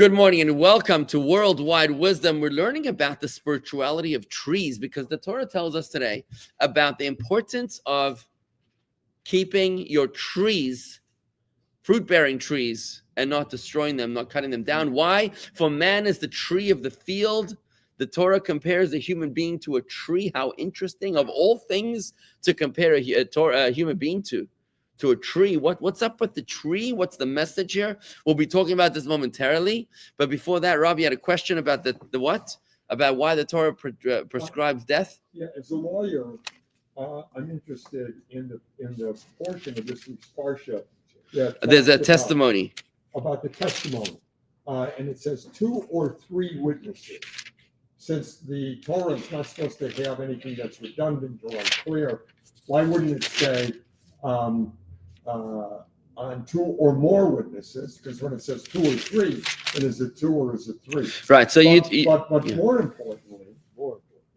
Good morning and welcome to Worldwide Wisdom. We're learning about the spirituality of trees because the Torah tells us today about the importance of keeping your trees, fruit-bearing trees, and not destroying them, not cutting them down. Why? For man is the tree of the field. The Torah compares a human being to a tree. How interesting, of all things to compare a human being to a tree. What's up with the tree? What's the message here? We'll be talking about this momentarily. But before that, Rob, you had a question about the what? About why the Torah prescribes death? Yeah, as a lawyer, I'm interested in the portion of this week's Parsha that There's a testimony. About the testimony. And it says 2 or 3 witnesses. Since the Torah is not supposed to have anything that's redundant or unclear, why wouldn't it say on 2 or more witnesses? Because when it says 2 or 3, then is it 2 or is it 3? Right. So but more importantly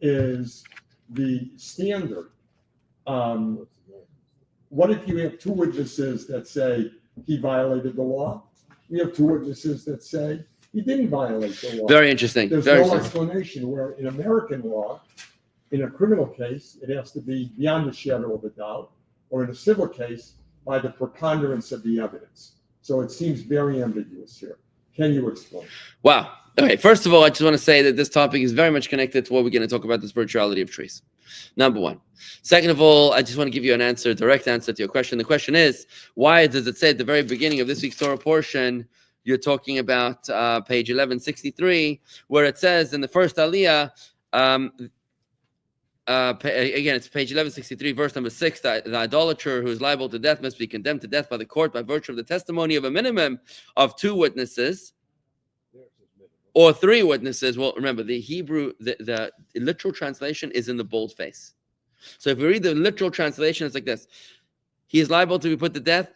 is the standard. What if you have 2 witnesses that say he violated the law? We have 2 witnesses that say he didn't violate the law. Very interesting. There's Very no interesting. explanation. Where in American law, in a criminal case, it has to be beyond the shadow of a doubt, or in a civil case, by the preponderance of the evidence. So it seems very ambiguous here. Can you explain? Wow. Okay. First of all, I just want to say that this topic is very much connected to what we're going to talk about, the spirituality of trees. Number one. Second of all, I just want to give you a direct answer to your question. The question is, why does it say at the very beginning of this week's Torah portion, you're talking about page 1163, where it says in the first aliyah, again, it's page 1163, verse number 6, that the idolater who is liable to death must be condemned to death by the court by virtue of the testimony of a minimum of 2 witnesses or 3 witnesses. Well, remember, the Hebrew, the literal translation is in the boldface. So if we read the literal translation, it's like this. He is liable to be put to death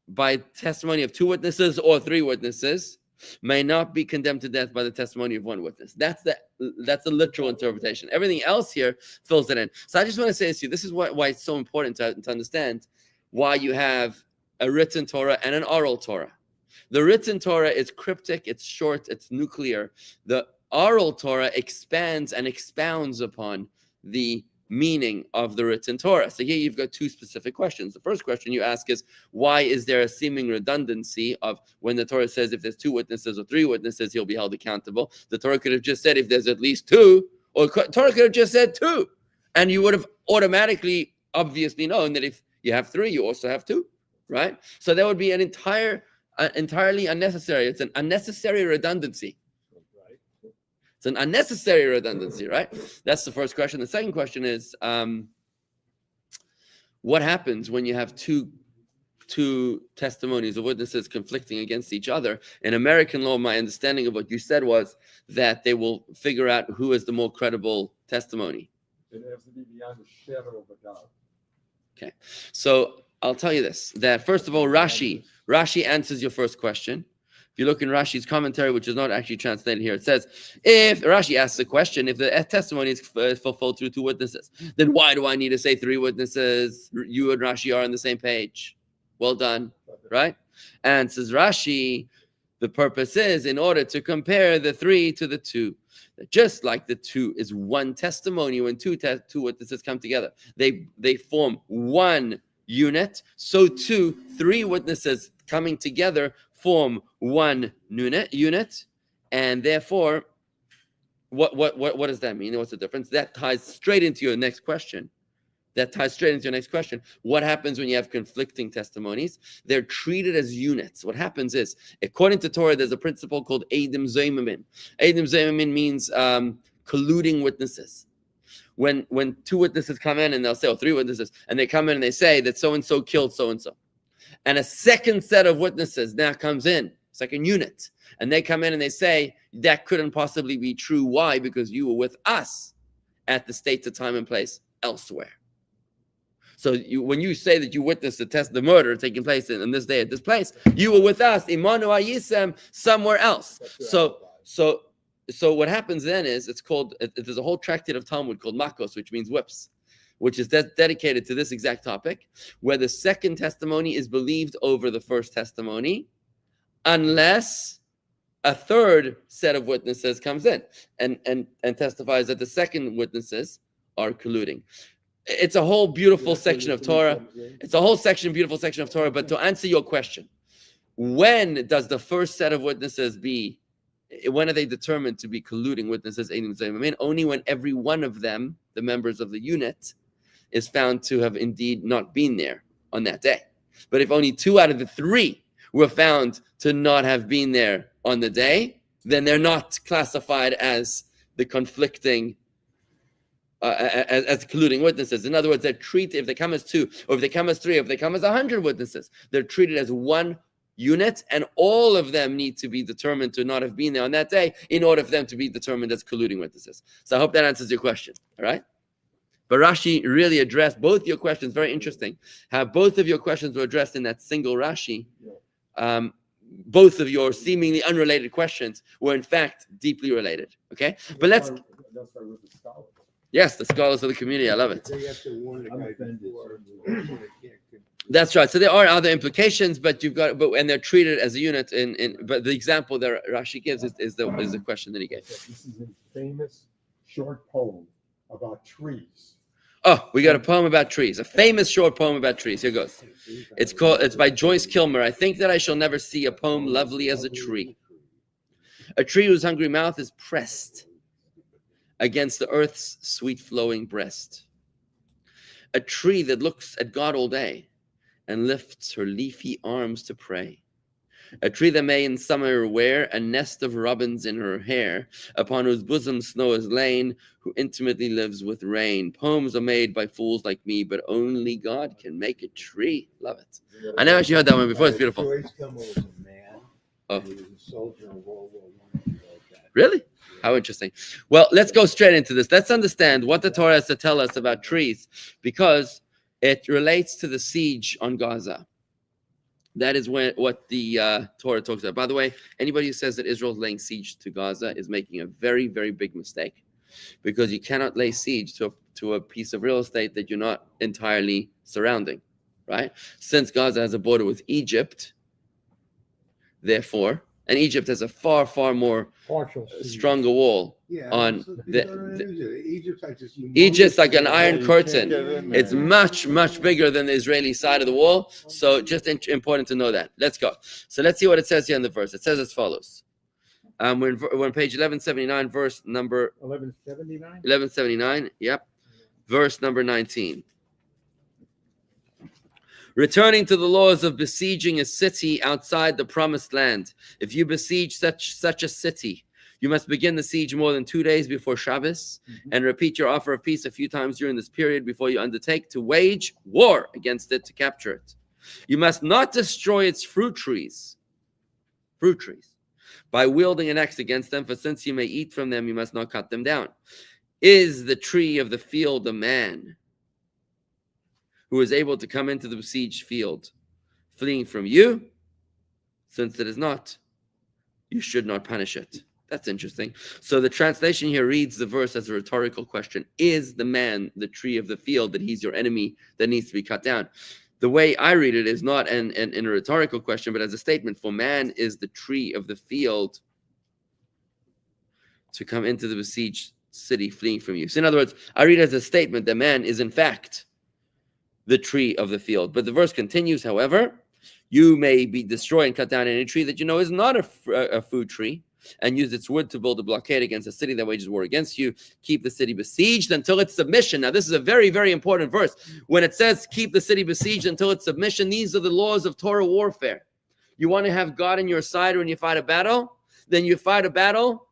by testimony of 2 witnesses or 3 witnesses, may not be condemned to death by the testimony of 1 witness. That's the literal interpretation. Everything else here fills it in. So I just want to say this to you. This is why it's so important to understand why you have a written Torah and an oral Torah. The written Torah is cryptic, it's short, it's nuclear. The oral Torah expands and expounds upon the meaning of the written Torah. So here you've got 2 specific questions. The first question you ask is, why is there a seeming redundancy of when the Torah says if there's 2 witnesses or 3 witnesses, he'll be held accountable? The Torah could have just said if there's at least 2, or Torah could have just said 2, and you would have automatically, obviously known that if you have 3, you also have 2, right? So that would be an entirely unnecessary. It's an unnecessary redundancy. It's an unnecessary redundancy, right? That's the first question. The second question is, what happens when you have two testimonies or witnesses conflicting against each other? In American law, my understanding of what you said was that they will figure out who is the more credible testimony. It has to be beyond the shadow of a doubt. Okay. So I'll tell you this, that first of all, Rashi answers your first question. If you look in Rashi's commentary, which is not actually translated here, it says, if Rashi asks the question, if the testimony is fulfilled through 2 witnesses, then why do I need to say 3 witnesses? You and Rashi are on the same page. Well done, right? And says Rashi, the purpose is in order to compare the 3 to the 2. Just like the 2 is 1 testimony, when 2 witnesses come together, they form 1 unit. So 3 witnesses coming together form 1 unit, and therefore, what does that mean? What's the difference? That ties straight into your next question. What happens when you have conflicting testimonies? They're treated as units. What happens is, according to Torah, there's a principle called Eidim Zoimamin. Eidim Zoimamin means colluding witnesses. When 2 witnesses come in and they'll say, or 3 witnesses, and they come in and they say that so-and-so killed so-and-so. And a second set of witnesses now comes in, second unit, and they come in and they say, that couldn't possibly be true. Why? Because you were with us at the state, the time, and place elsewhere. So when you say that you witnessed the murder taking place in this day at this place, you were with us, Imanu Ayisem, somewhere else. So what happens then is, there's a whole tractate of Talmud called Makos, which means whips, which is dedicated to this exact topic, where the second testimony is believed over the first testimony, unless a third set of witnesses comes in and testifies that the second witnesses are colluding. It's a whole beautiful section of Torah. It's a whole section, beautiful section of Torah. But to answer your question, when does the first set of witnesses when are they determined to be colluding witnesses? Only when every one of them, the members of the unit, is found to have indeed not been there on that day. But if only 2 out of the 3 were found to not have been there on the day, then they're not classified as the conflicting, as colluding witnesses. In other words, they're treated, if they come as 2, or if they come as 3, or if they come as 100 witnesses, they're treated as one unit, and all of them need to be determined to not have been there on that day in order for them to be determined as colluding witnesses. So I hope that answers your question. All right? But Rashi really addressed both your questions. Very interesting how both of your questions were addressed in that single Rashi. Both of your seemingly unrelated questions were in fact deeply related. Okay? But let's... Yes, the scholars of the community. I love it. That's right. So there are other implications, but and they're treated as a unit. But the example that Rashi gives is the question that he gave. This is a famous short poem about trees. Oh, we got a poem about trees. A famous short poem about trees. Here goes. It's by Joyce Kilmer. I think that I shall never see a poem lovely as a tree. A tree whose hungry mouth is pressed against the earth's sweet flowing breast. A tree that looks at God all day and lifts her leafy arms to pray. A tree that may in summer wear a nest of robins in her hair, upon whose bosom snow is lain, who intimately lives with rain. Poems are made by fools like me, but only God can make a tree. Love it. I never actually heard that one before. It's beautiful. Joyce Kilmer was a man. Oh. He was a soldier in World War I. Really? How interesting. Well, let's go straight into this. Let's understand what the Torah has to tell us about trees, because it relates to the siege on Gaza. That is what the Torah talks about. By the way, anybody who says that Israel is laying siege to Gaza is making a very, very big mistake, because you cannot lay siege to a piece of real estate that you're not entirely surrounding, right? Since Gaza has a border with Egypt, therefore, and Egypt has a far, far more stronger wall on Egypt's like an iron curtain. It's much, much bigger than the Israeli side of the wall. So just important to know that. Let's go. So let's see what it says here in the verse. It says as follows. We're on page 1179, verse number 1179. 1179. Yep. Verse number 19. Returning to the laws of besieging a city outside the promised land. If you besiege such a city, you must begin the siege more than 2 days before Shabbos, and repeat your offer of peace a few times during this period before you undertake to wage war against it to capture it. You must not destroy its fruit trees, by wielding an axe against them, for since you may eat from them, you must not cut them down. Is the tree of the field a man who is able to come into the besieged field, fleeing from you? Since it is not, you should not punish it. That's interesting. So the translation here reads the verse as a rhetorical question. Is the man the tree of the field, that he's your enemy that needs to be cut down? The way I read it is not in a rhetorical question, but as a statement. For man is the tree of the field to come into the besieged city, fleeing from you. So in other words, I read it as a statement that man is in fact the tree of the field. But the verse continues, however, you may be destroy and cut down any tree that you know is not a food tree, and use its wood to build a blockade against a city that wages war against you. Keep the city besieged until its submission. Now, this is a very, very important verse. When it says keep the city besieged until its submission, these are the laws of Torah warfare. You want to have God on your side when you fight a battle? Then you fight a battle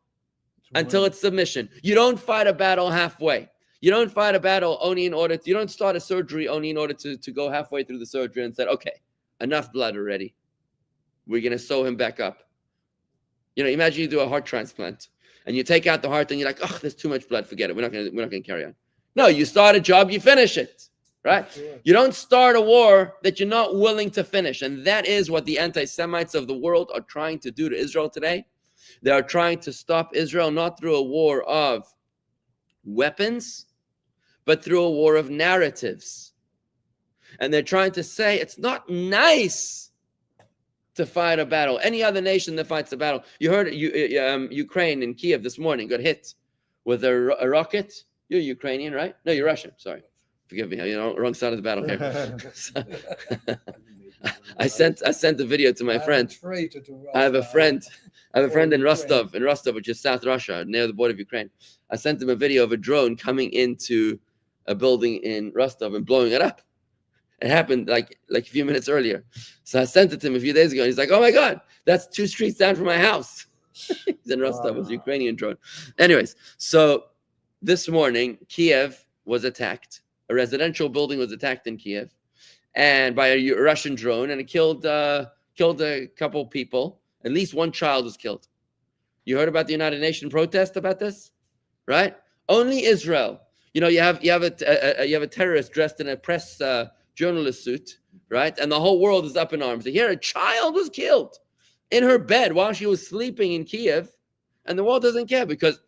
until its submission. You don't fight a battle halfway. You don't fight a battle only in order to, you don't start a surgery only in order to go halfway through the surgery and say, okay, enough blood already. We're going to sew him back up. You know, imagine you do a heart transplant and you take out the heart and you're like, oh, there's too much blood. Forget it. We're not going to carry on. No, you start a job, you finish it, right? Sure. You don't start a war that you're not willing to finish. And that is what the anti-Semites of the world are trying to do to Israel today. They are trying to stop Israel not through a war of weapons, but through a war of narratives. And they're trying to say it's not nice to fight a battle. Any other nation that fights a battle. You heard Ukraine in Kiev this morning got hit with a rocket. You're Ukrainian, right? No, you're Russian. Sorry. Forgive me. You're on the wrong side of the battle here. I sent a video to my friend. I have a friend in Rostov, which is South Russia, near the border of Ukraine. I sent him a video of a drone coming into a building in Rostov and blowing it up. It happened like a few minutes earlier. So I sent it to him a few days ago. And he's like, "Oh my God, that's 2 streets down from my house." He's in Rostov. It was a Ukrainian drone. Anyways, so this morning, Kiev was attacked. A residential building was attacked in Kiev, and by a Russian drone, and it killed a couple people. At least one child was killed. You heard about the United Nations protest about this, right? Only Israel. You know, you have a terrorist dressed in a press journalist suit, right? And the whole world is up in arms. Here, a child was killed in her bed while she was sleeping in Kiev, and the world doesn't care because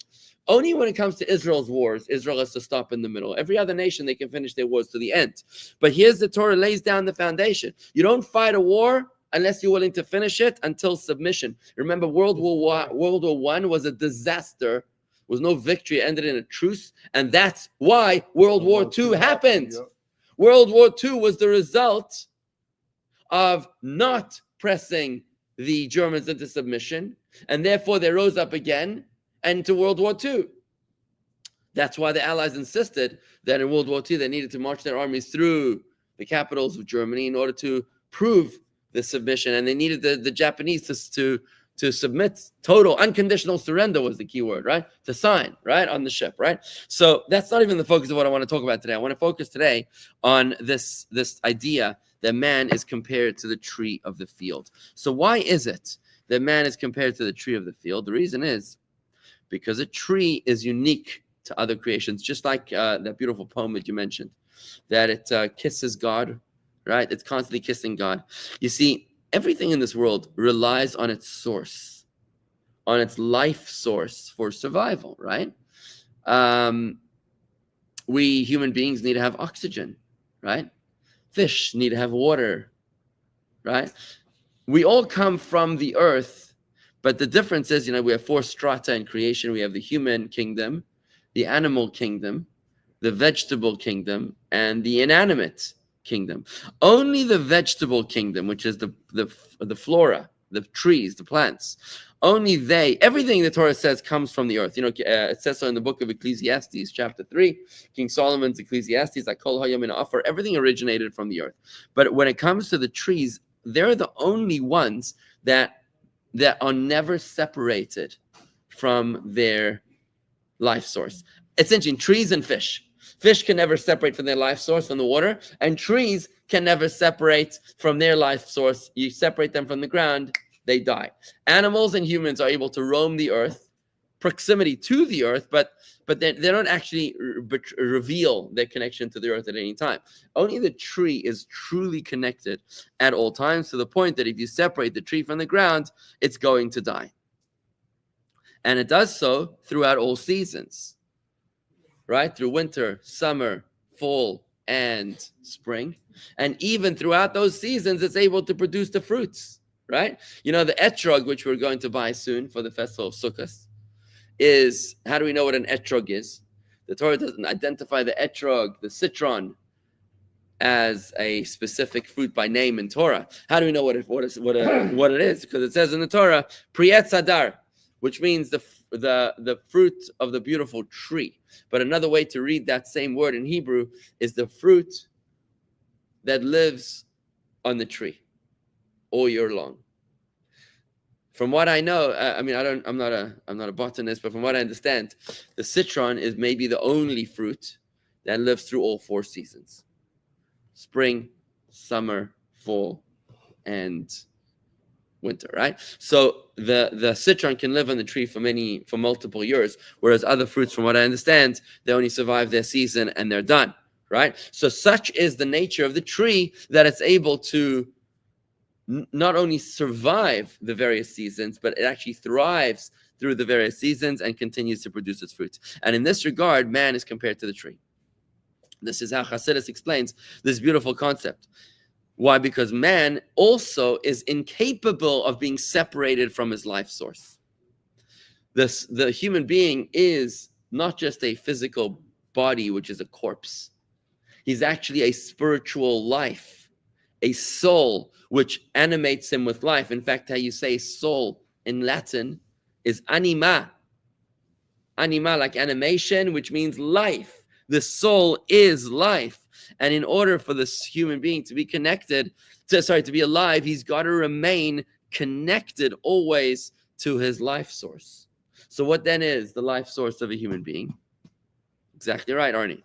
only when it comes to Israel's wars, Israel has to stop in the middle. Every other nation, they can finish their wars to the end. But here's the Torah lays down the foundation. You don't fight a war unless you're willing to finish it until submission. Remember, World War I was a disaster. There was no victory. It ended in a truce. And that's why World War II happened. Yep. World War II was the result of not pressing the Germans into submission. And therefore, they rose up again and to World War II. That's why the Allies insisted that in World War II, they needed to march their armies through the capitals of Germany in order to prove the submission. And they needed the Japanese to submit. Total unconditional surrender was the key word, right? To sign, right? On the ship, right? So that's not even the focus of what I want to talk about today. I want to focus today on this idea that man is compared to the tree of the field. So why is it that man is compared to the tree of the field? The reason is because a tree is unique to other creations, just like that beautiful poem that you mentioned, that it kisses God, right? It's constantly kissing God. You see, everything in this world relies on its source, on its life source for survival, right? We human beings need to have oxygen, right? Fish need to have water, right? We all come from the earth. But the difference is, we have 4 strata in creation. We have the human kingdom, the animal kingdom, the vegetable kingdom, and the inanimate kingdom. Only the vegetable kingdom, which is the flora, the trees, the plants, only everything the Torah says comes from the earth. It says so in the book of Ecclesiastes, chapter 3, King Solomon's Ecclesiastes, Kol hayom min ha'afar, everything originated from the earth. But when it comes to the trees, they're the only ones that are never separated from their life source. It's interesting, trees and fish. Fish can never separate from their life source from the water, and trees can never separate from their life source. You separate them from the ground, they die. Animals and humans are able to roam the earth, proximity to the earth, but they don't actually reveal their connection to the earth at any time. Only the tree is truly connected at all times, to the point that if you separate the tree from the ground, it's going to die. And it does so throughout all seasons, right? Through winter, summer, fall, and spring. And even throughout those seasons, it's able to produce the fruits, right? The etrog, which we're going to buy soon for the festival of Sukkot, is, how do we know what an etrog is? The Torah doesn't identify the etrog, the citron, as a specific fruit by name in Torah. How do we know what it is? Because it says in the Torah, Priyat Sadar, which means the fruit of the beautiful tree. But another way to read that same word in Hebrew is the fruit that lives on the tree all year long. From what I know, I'm not a botanist, but from what I understand, the citron is maybe the only fruit that lives through all 4 seasons: spring, summer, fall, and winter. Right? So the citron can live on the tree for multiple years, whereas other fruits, from what I understand, they only survive their season and they're done. Right? So such is the nature of the tree that it's able to not only survive the various seasons, but it actually thrives through the various seasons and continues to produce its fruits. And in this regard, man is compared to the tree. This is how Chassidus explains this beautiful concept. Why? Because man also is incapable of being separated from his life source. The human being is not just a physical body, which is a corpse. He's actually a spiritual life, a soul, which animates him with life. In fact, how you say soul in Latin is anima. Anima, like animation, which means life. The soul is life. And in order for this human being to be to be alive, he's got to remain connected always to his life source. So what then is the life source of a human being? Exactly right, Arnie.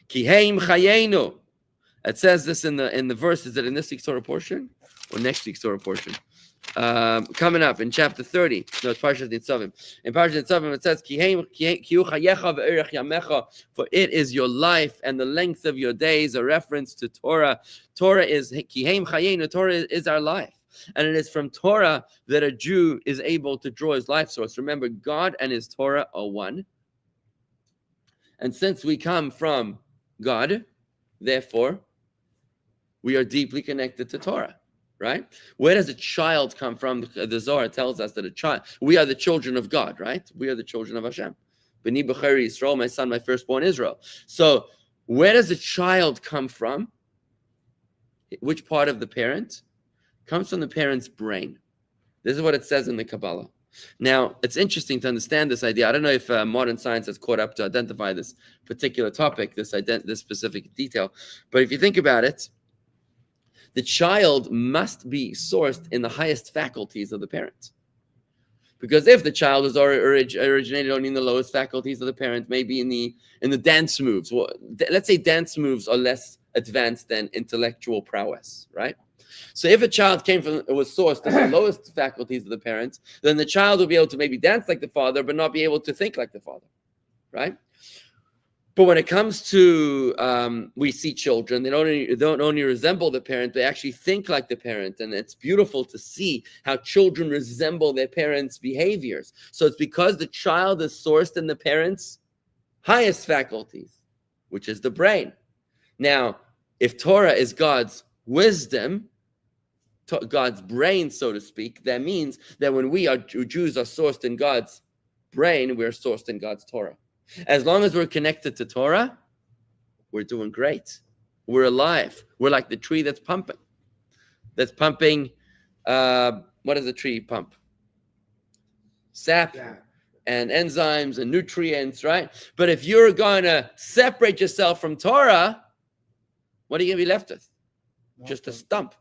Kiheim chayenu. It says this in the verse. Is it in this week's Torah portion or next week's Torah portion? Coming up in chapter 30. No, it's Parshas Nitzavim. In Parshas Nitzavim it says, Kihu chayecha ve'erech yamecha, for it is your life and the length of your days, a reference to Torah. Torah is Kiheim chayenu. Torah is our life. And it is from Torah that a Jew is able to draw his life source. Remember, God and his Torah are one. And since we come from God, therefore, we are deeply connected to Torah, right? Where does a child come from? The Zohar tells us that we are the children of God, right? We are the children of Hashem. B'ni b'chari Yisrael, my son, my firstborn Israel. So where does a child come from? Which part of the parent? Comes from the parent's brain. This is what it says in the Kabbalah. Now, it's interesting to understand this idea. I don't know if modern science has caught up to identify this particular topic, this specific detail. But if you think about it, the child must be sourced in the highest faculties of the parent. Because if the child is originated only in the lowest faculties of the parent, maybe in the dance moves. Well, let's say dance moves are less advanced than intellectual prowess, right? So if a child was sourced in the lowest faculties of the parents, then the child will be able to maybe dance like the father, but not be able to think like the father, right? But when it comes to, we see children, they don't only resemble the parent, they actually think like the parent. And it's beautiful to see how children resemble their parents' behaviors. So it's because the child is sourced in the parents' highest faculties, which is the brain. Now, if Torah is God's wisdom, God's brain, so to speak, that means that when Jews are sourced in God's brain, we're sourced in God's Torah. As long as we're connected to Torah, we're doing great. We're alive. We're like the tree that's pumping. What does the tree pump? Sap and enzymes and nutrients, right? But if you're going to separate yourself from Torah, what are you going to be left with? Just a stump.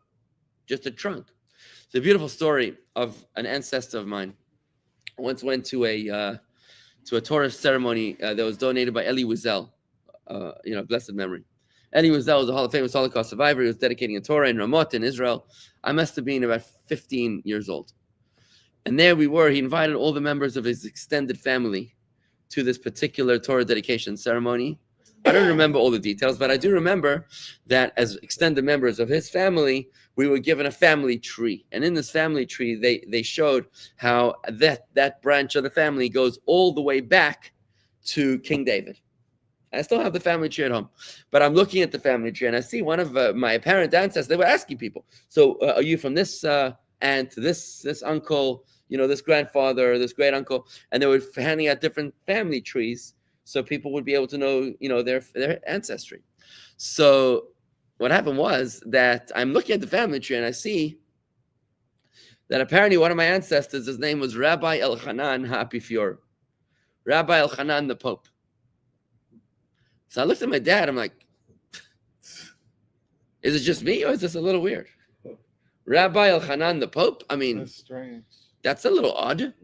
Just a trunk. It's a beautiful story of an ancestor of mine. I once went to a Torah ceremony that was donated by Eli Wiesel, blessed memory. Eli Wiesel was a famous Holocaust survivor. He was dedicating a Torah in Ramot in Israel. I must have been about 15 years old. And there we were. He invited all the members of his extended family to this particular Torah dedication ceremony. I don't remember all the details, but I do remember that as extended members of his family, we were given a family tree. And in this family tree, they showed how that branch of the family goes all the way back to King David. I still have the family tree at home, but I'm looking at the family tree and I see one of my apparent ancestors. They were asking people, so are you from this aunt, this uncle, this grandfather, this great uncle? And they were handing out different family trees so people would be able to know, their ancestry. So what happened was that I'm looking at the family tree and I see that apparently one of my ancestors, his name was Rabbi Elchanan HaEpifior, Rabbi Elchanan the Pope. So I looked at my dad. I'm like, is it just me or is this a little weird? Rabbi Elchanan the Pope? I mean, That's strange. That's a little odd.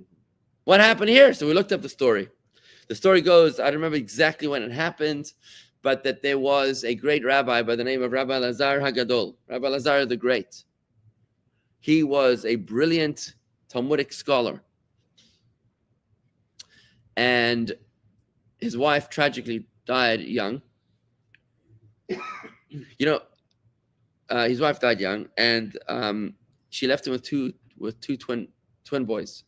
What happened here? So we looked up the story. The story goes, I don't remember exactly when it happened, but that there was a great rabbi by the name of Rabbi Lazar Hagadol, Rabbi Lazar the Great. He was a brilliant Talmudic scholar. And his wife tragically died young. His wife died young, and she left him with two twin boys.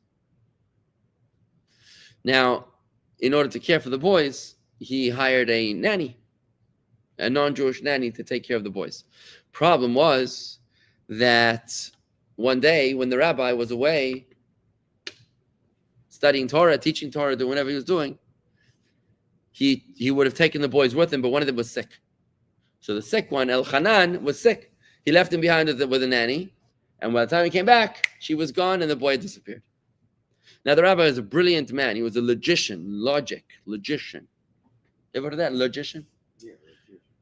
Now, in order to care for the boys, he hired a nanny, a non-Jewish nanny, to take care of the boys. Problem was that one day when the rabbi was away studying Torah, teaching Torah, doing whatever he was doing, he would have taken the boys with him, but one of them was sick. So the sick one, Elchanan, was sick. He left him behind with a nanny, and by the time he came back, she was gone and the boy had disappeared. Now the rabbi was a brilliant man. He was a logician. You ever heard of that? Logician? Yeah.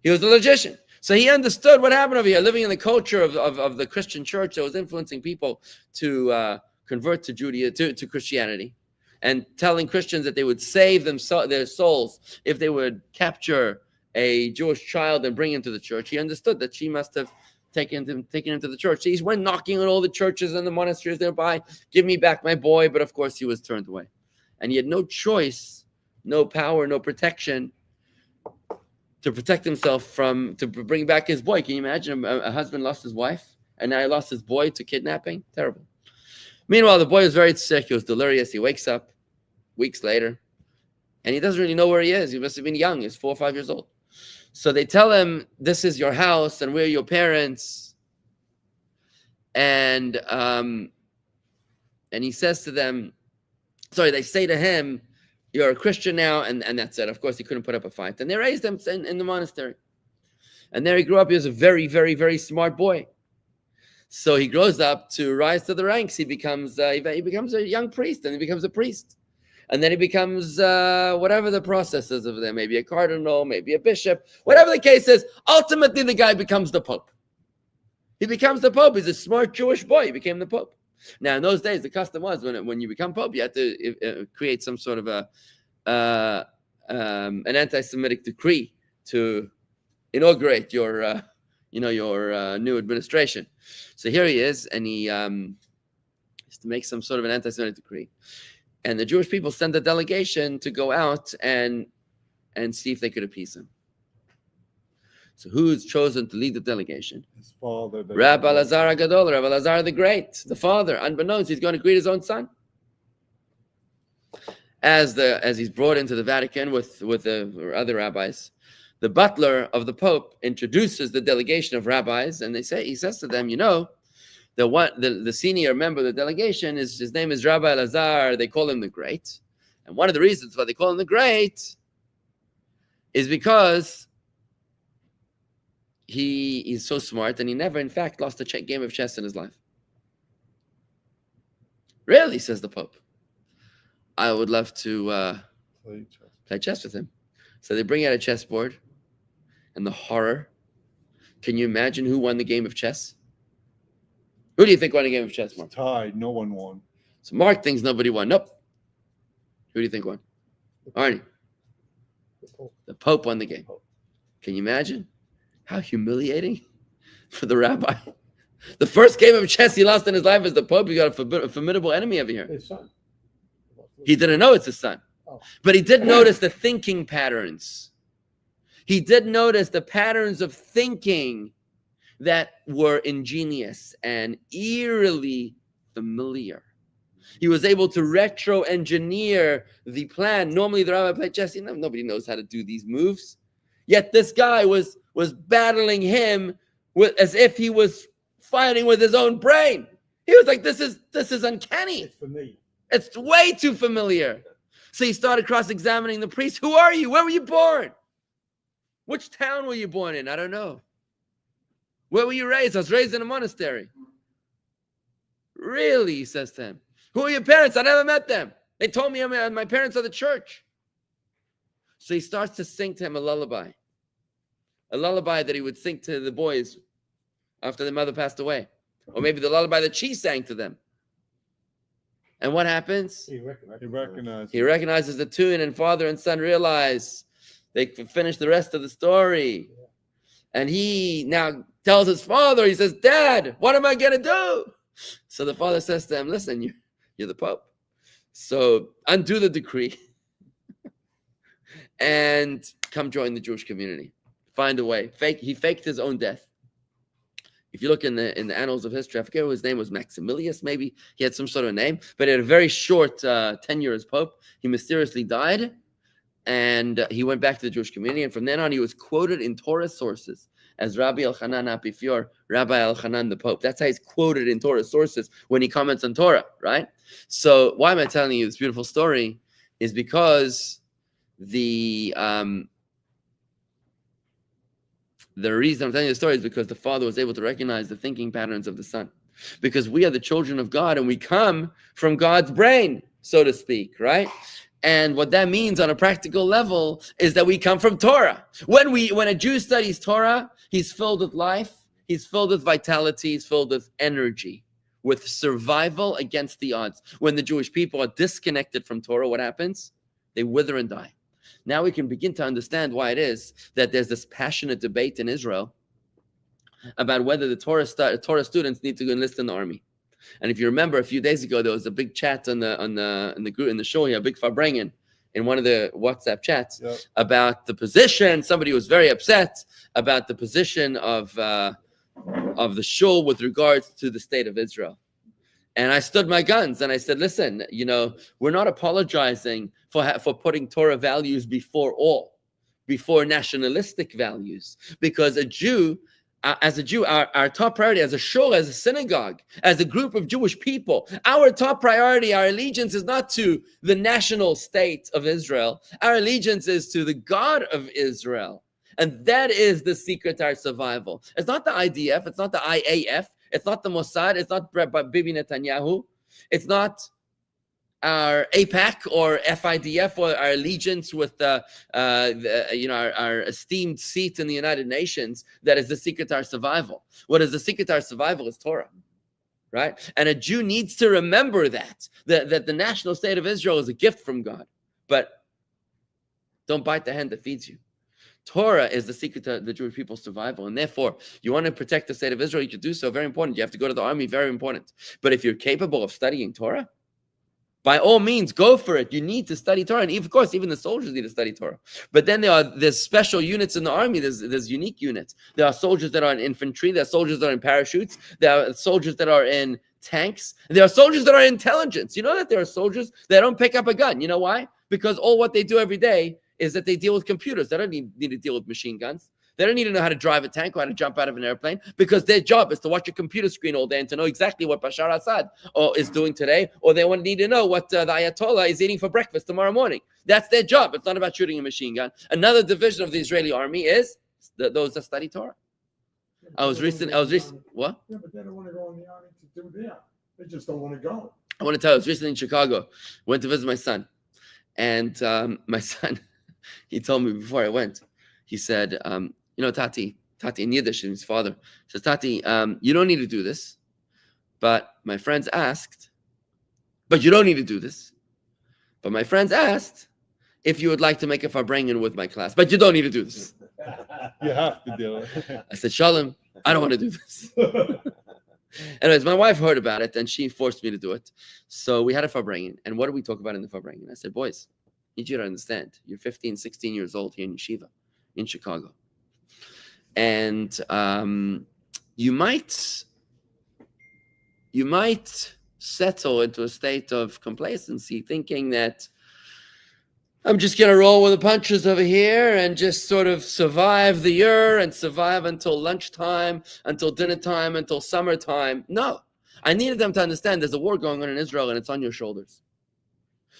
He was a logician. So he understood what happened over here, living in the culture of the Christian church that was influencing people to convert to Judaism, to Christianity, and telling Christians that they would save their souls if they would capture a Jewish child and bring him to the church. He understood that she must have taken him to the church. So he went knocking on all the churches and the monasteries nearby, give me back my boy, but of course he was turned away. And he had no choice, no power, no protection to protect himself to bring back his boy. Can you imagine a husband lost his wife and now he lost his boy to kidnapping? Terrible. Meanwhile, the boy was very sick. He was delirious. He wakes up weeks later and he doesn't really know where he is. He must have been young. He's 4 or 5 years old. So they tell him, this is your house and we're your parents. And he says to them, they say to him, you're a Christian now, and that's it. Of course, he couldn't put up a fight. And they raised him in the monastery. And there he grew up. He was a very, very, very smart boy. So he grows up to rise to the ranks. He becomes a young priest, and he becomes a priest. And then he becomes whatever the process is of them, maybe a cardinal, maybe a bishop, whatever the case is. Ultimately, the guy becomes the Pope. He becomes the Pope. He's a smart Jewish boy. He became the Pope. Now, in those days, the custom was when you become Pope, you had to create some sort of an anti-Semitic decree to inaugurate your new administration. So here he is, and he has to make some sort of an anti-Semitic decree. And the Jewish people sent a delegation to go out and see if they could appease him. So who's chosen to lead the delegation? His father. Rabbi Lazar Agadol, Rabbi Lazar the Great, the father. Unbeknownst, he's going to greet his own son. As he's brought into the Vatican with the other rabbis, the butler of the Pope introduces the delegation of rabbis, and he says to them, the senior member of the delegation his name is Rabbi Lazar. They call him the Great, and one of the reasons why they call him the Great is because he is so smart, and he never, in fact, lost a game of chess in his life. Really, says the Pope. I would love to play chess with him. So they bring out a chessboard, and the horror. Can you imagine who won the game of chess? Who do you think won the game of chess, Mark? Tied. No one won. So Mark thinks nobody won. Nope. Who do you think won? Arnie. The Pope won the game. Can you imagine? How humiliating for the rabbi. The first game of chess he lost in his life as the Pope. He got a formidable enemy over here. His son. He didn't know it's his son. But he did notice the thinking patterns. He did notice the patterns of thinking that were ingenious and eerily familiar. He was able to retro-engineer the plan. Normally the rabbi played chess. Nobody knows how to do these moves. Yet this guy was battling him as if he was fighting with his own brain. He was like, this is uncanny. It's for me. It's way too familiar. So he started cross-examining the priest. Who are you? Where were you born? Which town were you born in? I don't know. Where were you raised? I was raised in a monastery. Really, he says to him. Who are your parents? I never met them. They told me my parents are the church. So he starts to sing to him a lullaby that he would sing to the boys after their mother passed away. Or maybe the lullaby that she sang to them. And what happens? He recognizes. He recognizes the tune, and father and son realize they finish the rest of the story. Yeah. And he now tells his father, he says, Dad, what am I going to do? So the father says to him, listen, you're the Pope. So undo the decree and come join the Jewish community. Find a way. He faked his own death. If you look in the annals of history, I forget what his name was, Maximilius, maybe. He had some sort of a name, but he had a very short tenure as Pope. He mysteriously died, and he went back to the Jewish community, and from then on, he was quoted in Torah sources as Rabbi Elchanan Apifior, Rabbi Elchanan the Pope. That's how he's quoted in Torah sources when he comments on Torah, right? So why am I telling you this beautiful story? Is because the reason I'm telling you the story is because the father was able to recognize the thinking patterns of the son. Because we are the children of God and we come from God's brain, so to speak, right? And what that means on a practical level is that we come from Torah. When a Jew studies Torah, he's filled with life, he's filled with vitality, he's filled with energy, with survival against the odds. When the Jewish people are disconnected from Torah, what happens? They wither and die. Now we can begin to understand why it is that there's this passionate debate in Israel about whether the Torah students need to enlist in the army. And if you remember, a few days ago there was a big chat in the group in the show here, a big Farbrengen in one of the WhatsApp chats about the position. Somebody was very upset about the position of the shul with regards to the state of Israel. And I stood my guns and I said, listen, we're not apologizing for putting Torah values before nationalistic values, because as a Jew, our top priority as a shul, as a synagogue, as a group of Jewish people, our top priority, our allegiance is not to the national state of Israel. Our allegiance is to the God of Israel. And that is the secret to our survival. It's not the IDF, it's not the IAF, it's not the Mossad, it's not Bibi Netanyahu, it's not our APAC or FIDF or our allegiance with our esteemed seat in the United Nations that is the secret to our survival. What is the secret to our survival is Torah, right? And a Jew needs to remember that the national state of Israel is a gift from God, but don't bite the hand that feeds you. Torah is the secret to the Jewish people's survival. And therefore, you want to protect the state of Israel, you can do so. Very important. You have to go to the army. Very important. But if you're capable of studying Torah, by all means, go for it. You need to study Torah. And of course, even the soldiers need to study Torah. But then there's special units in the army. There's unique units. There are soldiers that are in infantry. There are soldiers that are in parachutes. There are soldiers that are in tanks. There are soldiers that are in intelligence. You know that there are soldiers that don't pick up a gun. You know why? Because all what they do every day is that they deal with computers. They don't need to deal with machine guns. They don't need to know how to drive a tank or how to jump out of an airplane, because their job is to watch a computer screen all day and to know exactly what Bashar Assad is doing today, or they need to know what the Ayatollah is eating for breakfast tomorrow morning. That's their job. It's not about shooting a machine gun. Another division of the Israeli army is those that study Torah. What? Yeah, but they don't want to go in the army to do that. They just don't want to go. I want to tell you, I was recently in Chicago. Went to visit my son. And my son, he told me before I went, he said, Tati in Yiddish, and his father says, Tati, you don't need to do this. But my friends asked, but you don't need to do this. But my friends asked if you would like to make a Farbrengen with my class, but you don't need to do this. You have to do it. I said, Shalom, I don't want to do this. Anyways, my wife heard about it and she forced me to do it. So we had a Farbrengen. And what did we talk about in the Farbrengen? I said, boys, I need you to understand. You're 15, 16 years old here in Yeshiva in Chicago. And you might settle into a state of complacency, thinking that I'm just going to roll with the punches over here and just sort of survive the year and survive until lunchtime, until dinner time, until summertime. No, I needed them to understand there's a war going on in Israel and it's on your shoulders.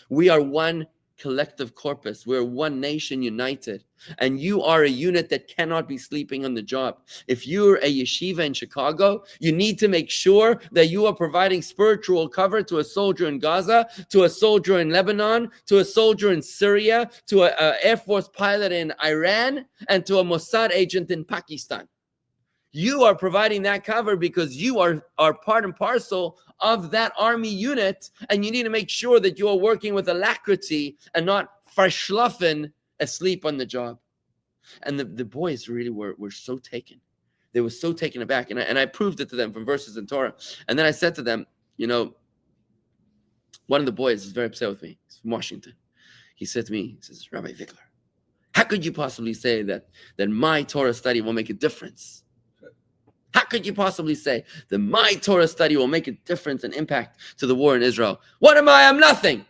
We are one collective corpus. We're one nation united. And you are a unit that cannot be sleeping on the job. If you're a yeshiva in Chicago, you need to make sure that you are providing spiritual cover to a soldier in Gaza, to a soldier in Lebanon, to a soldier in Syria, to an Air Force pilot in Iran, and to a Mossad agent in Pakistan. You are providing that cover because you are part and parcel of that army unit, and you need to make sure that you are working with alacrity and not verschlafen, asleep on the job. And the boys really were so taken. They were so taken aback. And I proved it to them from verses in Torah. And then I said to them, one of the boys is very upset with me. He's from Washington. He said to me, he says, Rabbi Vikler, how could you possibly say that my Torah study will make a difference? How could you possibly say that my Torah study will make a difference and impact to the war in Israel? What am I? I'm nothing.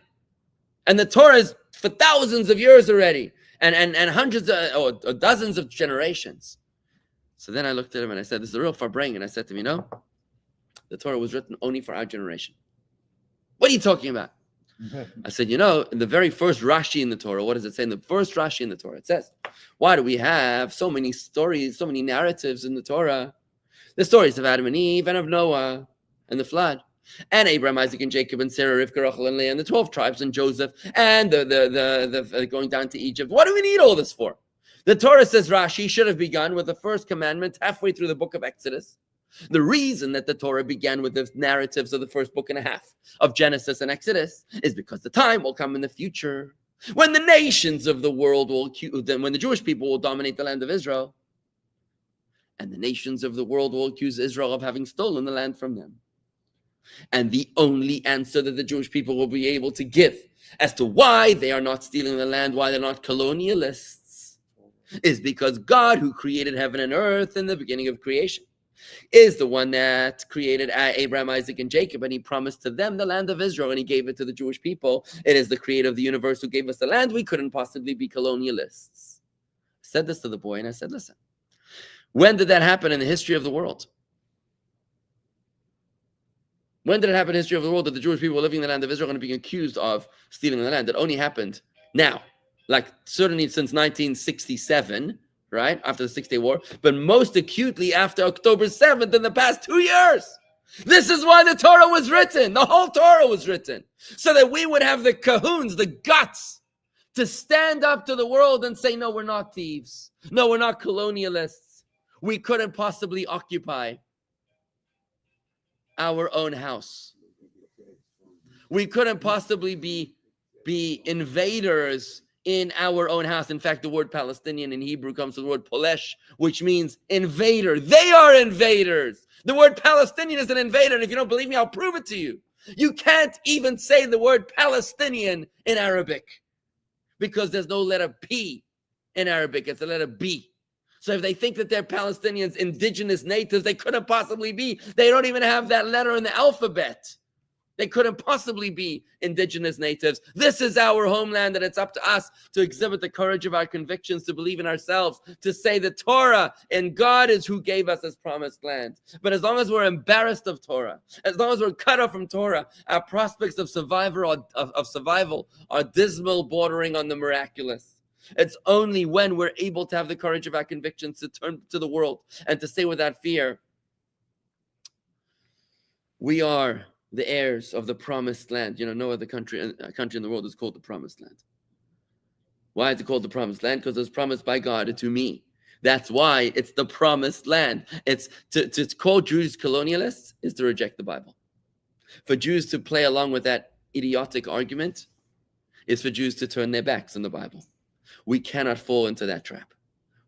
And the Torah is for thousands of years already, and hundreds or dozens of generations. So then I looked at him and I said, this is a real farbrengen. And I said to him, the Torah was written only for our generation. What are you talking about? I said, in the very first Rashi in the Torah, what does it say in the first Rashi in the Torah? It says, why do we have so many stories, so many narratives in the Torah? The stories of Adam and Eve and of Noah and the flood, and Abraham, Isaac, and Jacob, and Sarah, Rivka, Rachel, and Leah, and the 12 tribes, and Joseph, and the going down to Egypt. What do we need all this for? The Torah says Rashi should have begun with the first commandment halfway through the book of Exodus. The reason that the Torah began with the narratives of the first book and a half of Genesis and Exodus is because the time will come in the future when the nations of the world when the Jewish people will dominate the land of Israel, and the nations of the world will accuse Israel of having stolen the land from them. And the only answer that the Jewish people will be able to give as to why they are not stealing the land, why they're not colonialists, is because God, who created heaven and earth in the beginning of creation, is the one that created Abraham, Isaac, and Jacob, and he promised to them the land of Israel, and he gave it to the Jewish people. It is the creator of the universe who gave us the land. We couldn't possibly be colonialists. I said this to the boy, and I said, listen, when did that happen in the history of the world? When did it happen in the history of the world that the Jewish people living in the land of Israel are going to be accused of stealing the land? It only happened now, like certainly since 1967, right, after the Six-Day War, but most acutely after October 7th in the past 2 years. This is why the Torah was written. The whole Torah was written, so that we would have the kahuns, the guts, to stand up to the world and say, no, we're not thieves. No, we're not colonialists. We couldn't possibly occupy our own house. We couldn't possibly be invaders in our own house. In fact, the word Palestinian in Hebrew comes from the word polesh, which means invader. They are invaders. The word Palestinian is an invader, and if you don't believe me, I'll prove it to you. You can't even say the word Palestinian in Arabic because there's no letter P in Arabic. It's a letter B. So if they think that they're Palestinians, indigenous natives, they couldn't possibly be. They don't even have that letter in the alphabet. They couldn't possibly be indigenous natives. This is our homeland, and it's up to us to exhibit the courage of our convictions, to believe in ourselves, to say the Torah and God is who gave us this promised land. But as long as we're embarrassed of Torah, as long as we're cut off from Torah, our prospects of survival are dismal, bordering on the miraculous. It's only when we're able to have the courage of our convictions to turn to the world and to say without fear, we are the heirs of the promised land. No other country in the world is called the promised land. Why is it called the promised land? Because it was promised by God to me. That's why it's the promised land. It's to call Jews colonialists is to reject the Bible. For Jews to play along with that idiotic argument is for Jews to turn their backs on the Bible. We cannot fall into that trap.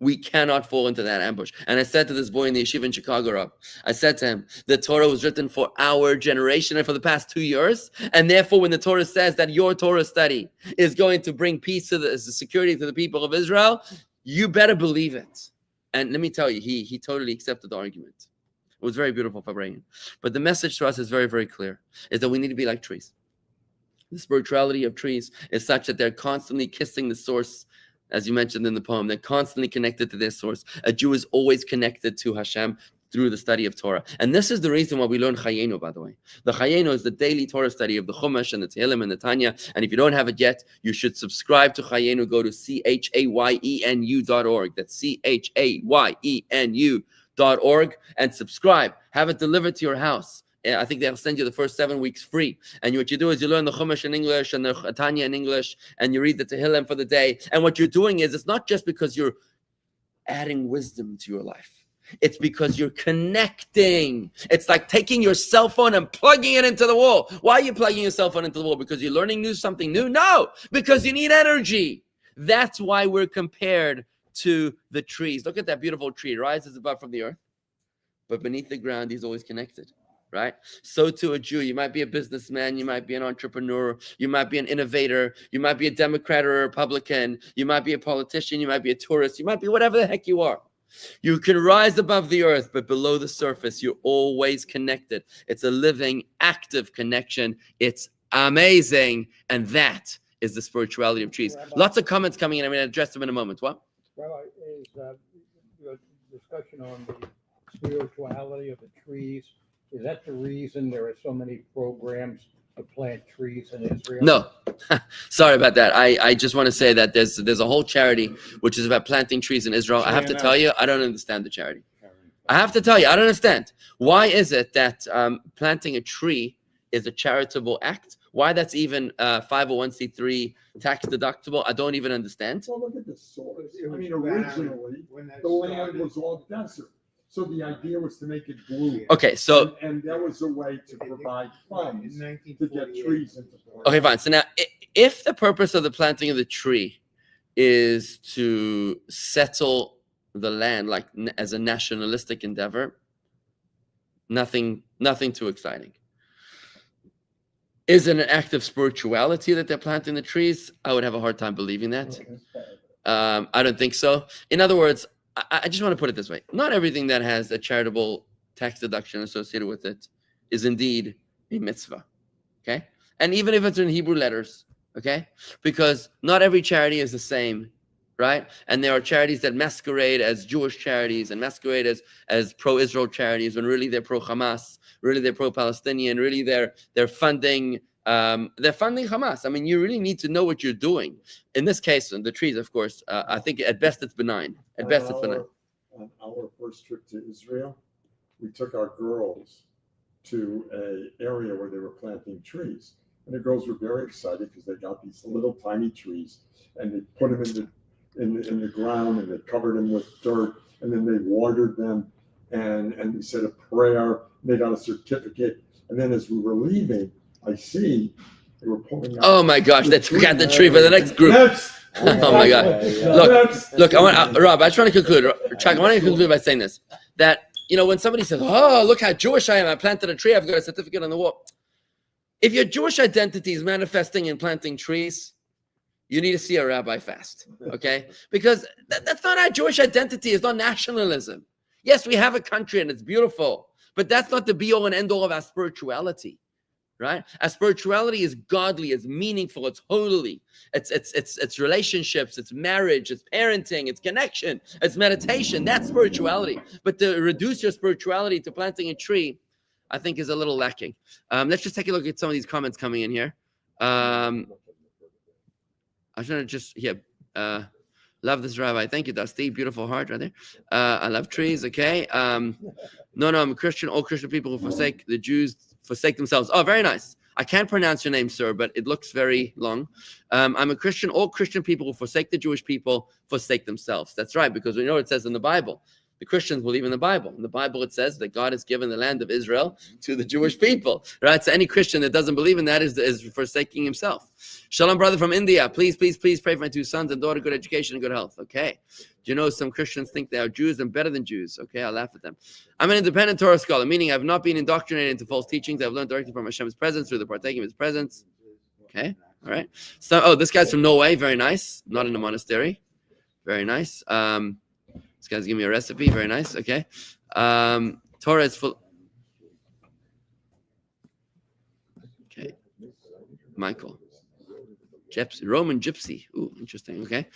We cannot fall into that ambush. And I said to this boy in the yeshiva in Chicago, I said to him, the Torah was written for our generation and for the past 2 years. And therefore, when the Torah says that your Torah study is going to bring peace to the security to the people of Israel, you better believe it. And let me tell you, he totally accepted the argument. It was very beautiful, Fabrayan. But the message to us is very, very clear, is that we need to be like trees. The spirituality of trees is such that they're constantly kissing the source. As you mentioned in the poem, they're constantly connected to their source. A Jew is always connected to Hashem through the study of Torah. And this is the reason why we learn Chayenu, by the way. The Chayenu is the daily Torah study of the Chumash and the Tehillim and the Tanya. And if you don't have it yet, you should subscribe to Chayenu. Go to CHAYENU.org. That's CHAYENU.org and subscribe. Have it delivered to your house. I think they'll send you the first 7 weeks free. And what you do is you learn the Chumash in English and the Tanya in English, and you read the Tehillim for the day. And what you're doing is, it's not just because you're adding wisdom to your life. It's because you're connecting. It's like taking your cell phone and plugging it into the wall. Why are you plugging your cell phone into the wall? Because you're learning something new? No, because you need energy. That's why we're compared to the trees. Look at that beautiful tree. It rises above from the earth, but beneath the ground, he's always connected. Right? So to a Jew, you might be a businessman, you might be an entrepreneur, you might be an innovator, you might be a Democrat or a Republican, you might be a politician, you might be a tourist, you might be whatever the heck you are. You can rise above the earth, but below the surface, you're always connected. It's a living, active connection. It's amazing. And that is the spirituality of trees. Rabbi, lots of comments coming in. I'm going to address them in a moment. What? Rabbi, is the discussion on the spirituality of the trees? Is that the reason there are so many programs to plant trees in Israel? No, sorry about that. I just want to say that there's a whole charity which is about planting trees in Israel. I have to tell you, I don't understand the charity. I have to tell you, I don't understand. Why is it that planting a tree is a charitable act? Why that's even 501c3 tax deductible? I don't even understand. Well, look at the source. I mean, originally, the land was all desert. So the idea was to make it blue. Okay, so And that was a way to provide funds to get trees into place. okay, fine. So now, if the purpose of the planting of the tree is to settle the land, like as a nationalistic endeavor, nothing too exciting. Is it an act of spirituality that they're planting the trees? I would have a hard time believing that. I don't think so. In other words, I just want to put it this way. Not everything that has a charitable tax deduction associated with it is indeed a mitzvah, okay? And even if it's in Hebrew letters, okay? Because not every charity is the same, right? And there are charities that masquerade as Jewish charities and masquerade as pro-Israel charities when really they're pro-Hamas, really they're pro-Palestinian, really they're funding Hamas. I mean, you really need to know what you're doing. In this case, the trees, of course, I think at best it's benign. At best it's benign. On our first trip to Israel, we took our girls to an area where they were planting trees. And the girls were very excited because they got these little tiny trees and they put them in the ground and they covered them with dirt and then they watered them and they said a prayer. And they got a certificate. And then as we were leaving, I see they were pulling out. Oh my gosh, let's got the tree for the next group. Oh my God. Look, Rob, I just want to conclude. Chuck, I want to conclude by saying this. That, when somebody says, oh, look how Jewish I am, I planted a tree, I've got a certificate on the wall. If your Jewish identity is manifesting in planting trees, you need to see a rabbi fast, okay? Because that's not our Jewish identity. It's not nationalism. Yes, we have a country and it's beautiful, but that's not the be-all and end-all of our spirituality. Right? Our spirituality is godly, it's meaningful, it's holy, it's relationships, it's marriage, it's parenting, it's connection, it's meditation. That's spirituality. But to reduce your spirituality to planting a tree, I think is a little lacking. Let's just take a look at some of these comments coming in here. I was trying to just love this rabbi. Thank you, Dusty. Beautiful heart right there. I love trees. Okay. No, I'm a Christian. All Christian people who forsake the Jews forsake themselves. Oh, very nice. I can't pronounce your name, sir, but it looks very long. I'm a Christian. All Christian people who forsake the Jewish people forsake themselves. That's right, because we know what it says in the Bible. The Christians believe in the Bible. In the Bible, it says that God has given the land of Israel to the Jewish people, right? So any Christian that doesn't believe in that is forsaking himself. Shalom, brother from India. Please pray for my two sons and daughter, good education and good health. Okay. Do you know some Christians think they are Jews and better than Jews? Okay, I'll laugh at them. I'm an independent Torah scholar, meaning I've not been indoctrinated into false teachings. I've learned directly from Hashem's presence through the partaking of His presence. Okay, all right. So, this guy's from Norway. Very nice. Not in a monastery. Very nice. This guy's giving me a recipe. Very nice. Okay. Torah is full. Okay. Michael. Roman gypsy. Ooh, interesting. Okay.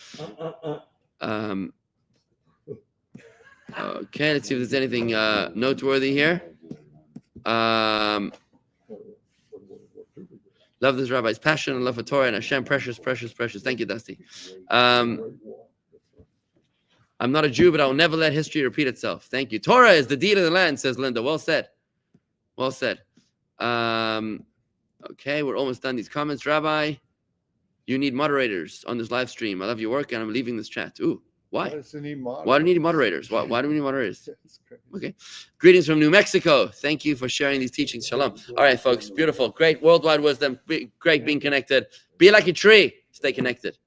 Okay, let's see if there's anything noteworthy here. Love this rabbi's passion and love for Torah and Hashem. Precious. Thank you, Dusty. I'm not a Jew, but I will never let history repeat itself. Thank you. Torah is the deed of the land, says Linda. Well said. Okay, we're almost done these comments. Rabbi, you need moderators on this live stream. I love your work, and I'm leaving this chat. Ooh, why? Why do we need moderators? Why do we need moderators? Okay. Greetings from New Mexico. Thank you for sharing these teachings. Shalom. All right, folks. Beautiful. Great worldwide wisdom. Great being connected. Be like a tree. Stay connected.